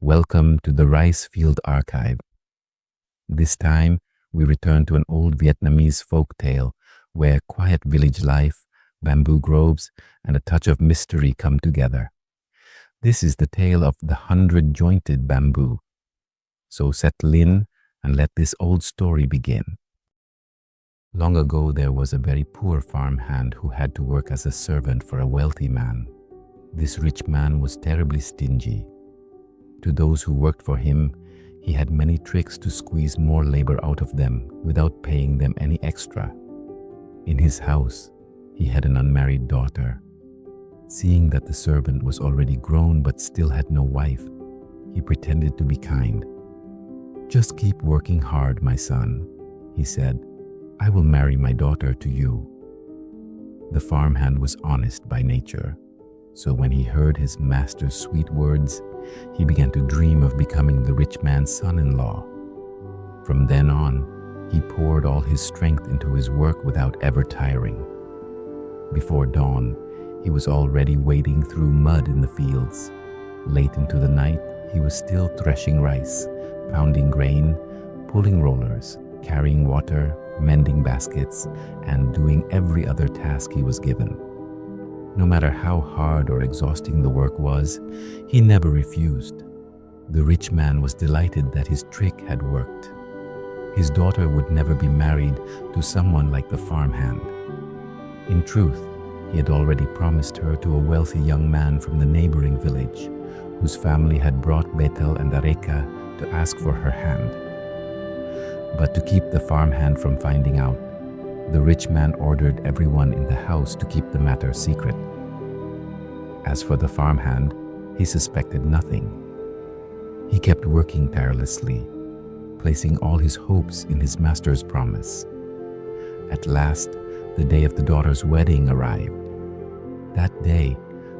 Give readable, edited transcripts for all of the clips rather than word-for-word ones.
Welcome to the Rice Field Archive. This time, we return to an old Vietnamese folk tale where quiet village life, bamboo groves, and a touch of mystery come together. This is the tale of the 100-jointed bamboo. So settle in and let this old story begin. Long ago, there was a very poor farmhand who had to work as a servant for a wealthy man. This rich man was terribly stingy. To those who worked for him, he had many tricks to squeeze more labor out of them without paying them any extra. In his house, he had an unmarried daughter. Seeing that the servant was already grown but still had no wife, he pretended to be kind. "Just keep working hard, my son," he said. "I will marry my daughter to you." The farmhand was honest by nature, so when he heard his master's sweet words, he began to dream of becoming the rich man's son-in-law. From then on, he poured all his strength into his work without ever tiring. Before dawn, he was already wading through mud in the fields. Late into the night, he was still threshing rice, pounding grain, pulling rollers, carrying water, mending baskets, and doing every other task he was given. No matter how hard or exhausting the work was, he never refused. The rich man was delighted that his trick had worked. His daughter would never be married to someone like the farmhand. In truth, he had already promised her to a wealthy young man from the neighboring village, whose family had brought betel and areca to ask for her hand. But to keep the farmhand from finding out, the rich man ordered everyone in the house to keep the matter secret. As for the farmhand, he suspected nothing. He kept working tirelessly, placing all his hopes in his master's promise. At last, the day of the daughter's wedding arrived. That day,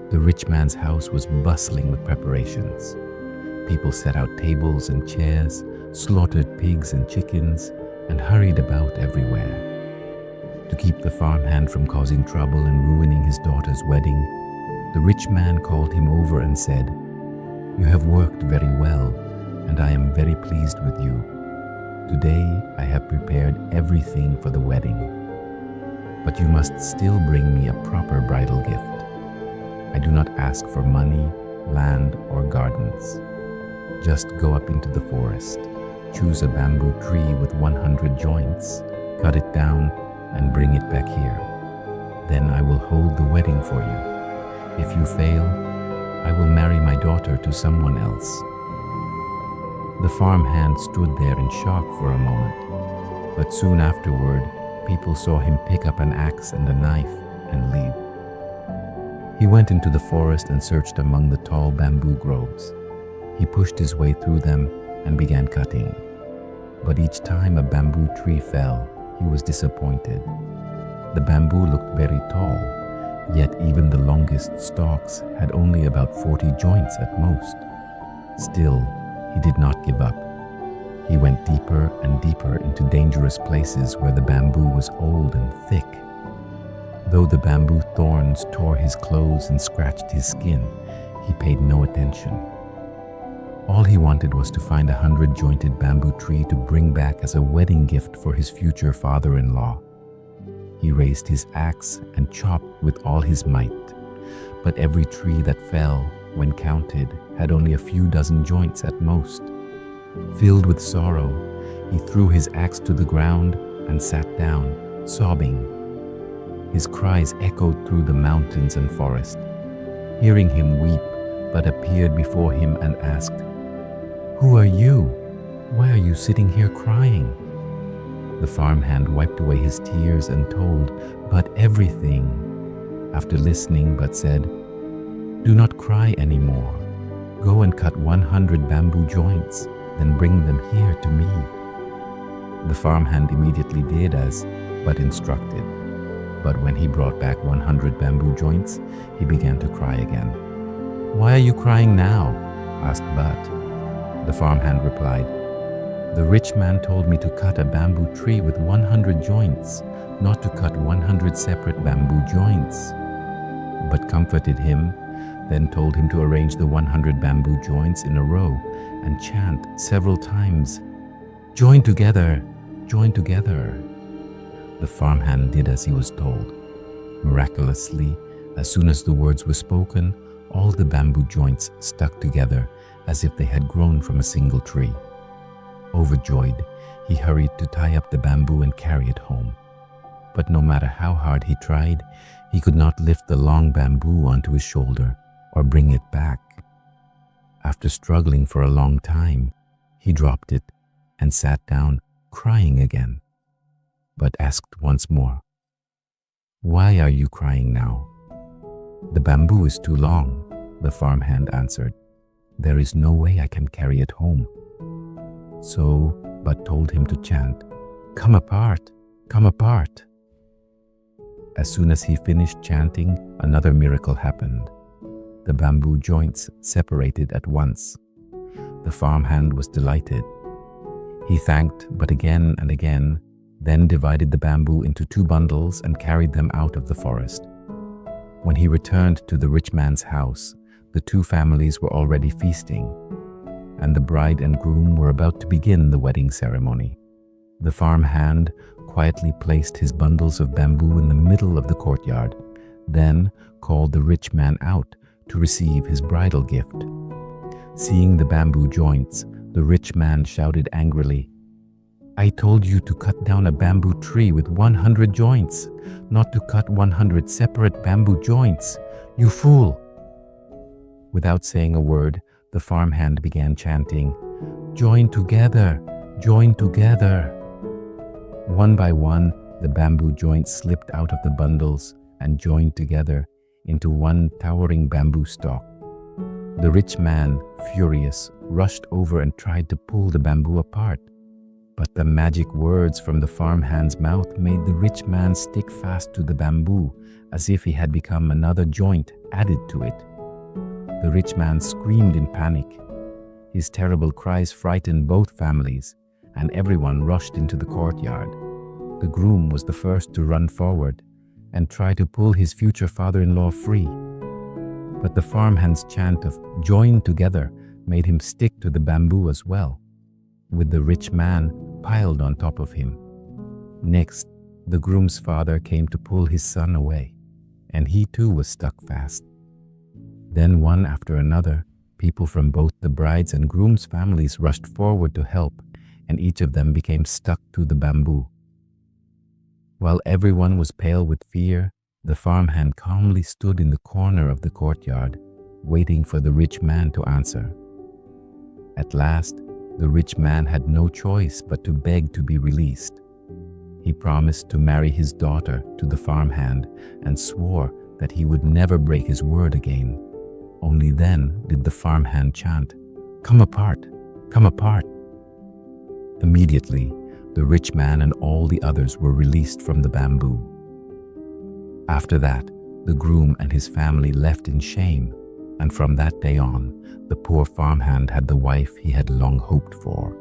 the rich man's house was bustling with preparations. People set out tables and chairs, slaughtered pigs and chickens, and hurried about everywhere. To keep the farmhand from causing trouble and ruining his daughter's wedding, the rich man called him over and said, "You have worked very well, and I am very pleased with you. Today I have prepared everything for the wedding. But you must still bring me a proper bridal gift. I do not ask for money, land, or gardens. Just go up into the forest, choose a bamboo tree with 100 joints, cut it down, and bring it back here. Then I will hold the wedding for you. If you fail, I will marry my daughter to someone else." The farmhand stood there in shock for a moment, but soon afterward, people saw him pick up an axe and a knife and leave. He went into the forest and searched among the tall bamboo groves. He pushed his way through them and began cutting. But each time a bamboo tree fell, he was disappointed. The bamboo looked very tall, yet even the longest stalks had only about 40 joints at most. Still, he did not give up. He went deeper and deeper into dangerous places where the bamboo was old and thick. Though the bamboo thorns tore his clothes and scratched his skin, he paid no attention. All he wanted was to find a 100-jointed bamboo tree to bring back as a wedding gift for his future father-in-law. He raised his axe and chopped with all his might, but every tree that fell, when counted, had only a few dozen joints at most. Filled with sorrow, he threw his axe to the ground and sat down, sobbing. His cries echoed through the mountains and forest. Hearing him weep, Bud appeared before him and asked, "Who are you? Why are you sitting here crying?" The farmhand wiped away his tears and told Bud everything. After listening, Bud said, "Do not cry anymore. Go and cut 100 bamboo joints, then bring them here to me." The farmhand immediately did as Bud instructed. But when he brought back 100 bamboo joints, he began to cry again. "Why are you crying now?" asked Bud. The farmhand replied, "The rich man told me to cut a bamboo tree with 100 joints, not to cut 100 separate bamboo joints." But comforted him, then told him to arrange the 100 bamboo joints in a row and chant several times, "Join together, join together." The farmhand did as he was told. Miraculously, as soon as the words were spoken, all the bamboo joints stuck together as if they had grown from a single tree. Overjoyed, he hurried to tie up the bamboo and carry it home. But no matter how hard he tried, he could not lift the long bamboo onto his shoulder or bring it back. After struggling for a long time, he dropped it and sat down, crying again, but asked once more, "Why are you crying now?" "The bamboo is too long," the farmhand answered. "There is no way I can carry it home." So Bud told him to chant, "Come apart, come apart." As soon as he finished chanting, another miracle happened. The bamboo joints separated at once. The farmhand was delighted. He thanked Bud again and again, then divided the bamboo into 2 bundles and carried them out of the forest. When he returned to the rich man's house, the 2 families were already feasting, and the bride and groom were about to begin the wedding ceremony. The farmhand quietly placed his bundles of bamboo in the middle of the courtyard, then called the rich man out to receive his bridal gift. Seeing the bamboo joints, the rich man shouted angrily, "I told you to cut down a bamboo tree with 100 joints, not to cut 100 separate bamboo joints. You fool!" Without saying a word, the farmhand began chanting, "Join together, join together." One by one, the bamboo joints slipped out of the bundles and joined together into one towering bamboo stalk. The rich man, furious, rushed over and tried to pull the bamboo apart. But the magic words from the farmhand's mouth made the rich man stick fast to the bamboo, as if he had become another joint added to it. The rich man screamed in panic. His terrible cries frightened both families, and everyone rushed into the courtyard. The groom was the first to run forward and try to pull his future father-in-law free. But the farmhand's chant of "join together" made him stick to the bamboo as well, with the rich man piled on top of him. Next, the groom's father came to pull his son away, and he too was stuck fast. Then one after another, people from both the bride's and groom's families rushed forward to help, and each of them became stuck to the bamboo. While everyone was pale with fear, the farmhand calmly stood in the corner of the courtyard, waiting for the rich man to answer. At last, the rich man had no choice but to beg to be released. He promised to marry his daughter to the farmhand and swore that he would never break his word again. Only then did the farmhand chant, "Come apart, come apart." Immediately, the rich man and all the others were released from the bamboo. After that, the groom and his family left in shame, and from that day on, the poor farmhand had the wife he had long hoped for.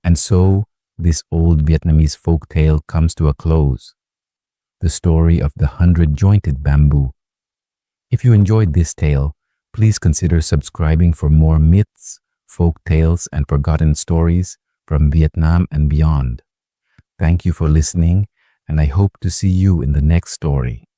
And so, this old Vietnamese folk tale comes to a close. The story of the 100-jointed bamboo. If you enjoyed this tale, please consider subscribing for more myths, folk tales, and forgotten stories from Vietnam and beyond. Thank you for listening, and I hope to see you in the next story.